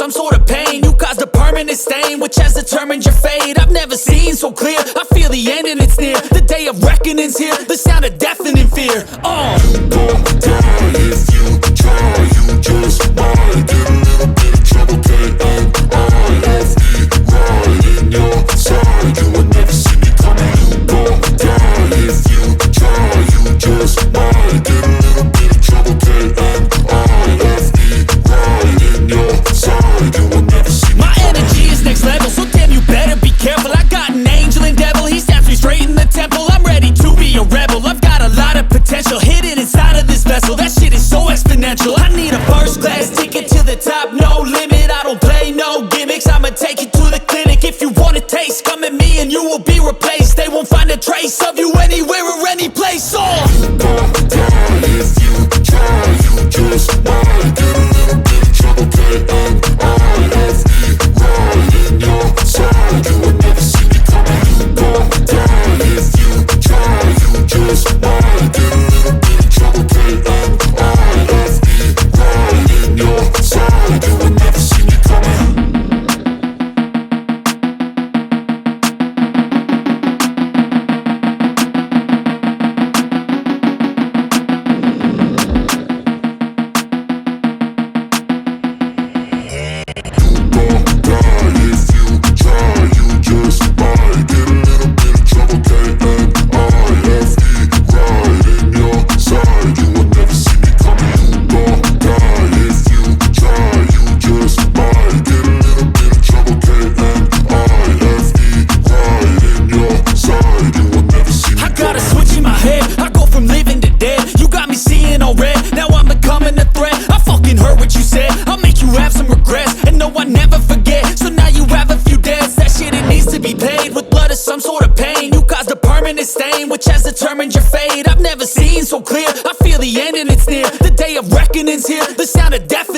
some sort of pain. You caused a permanent stain, which has determined your fate. I've never seen so clear, I feel the end and it's near. The day of reckoning's here, the sound of deafening fear. You gon' die if you try, you just might get a little bit of trouble, K-N-I-F-E, right in your side, you will never see me coming. You gon' die if you try, you just might get a little bit of trouble, K-N-I-F-E, right in your side, you will never see me My coming. energy is next level, so damn you better be careful. I got an angel and devil, he stabs me straight in the temple. I'm ready to be a rebel, I've got a lot of potential hidden inside of this vessel. That shit is so exponential. I need a first class ticket to the top, no limit. I don't play no gimmicks, I'ma take you to the clinic. If you want a taste, come at me and you will be replaced. They won't find a trace of you anywhere or any place. You gon' die if you try, you just might get a little bit of trouble, K-N-I-F-E, right in your side, you will never see me coming. You gon' die if you try, you just might get a little bit of trouble, K-N-I-F-E, right in your side, you will never see me coming. Some sort of pain, you caused a permanent stain, which has determined your fate. I've never seen so clear, I feel the end and it's near. The day of reckoning's here, the sound of death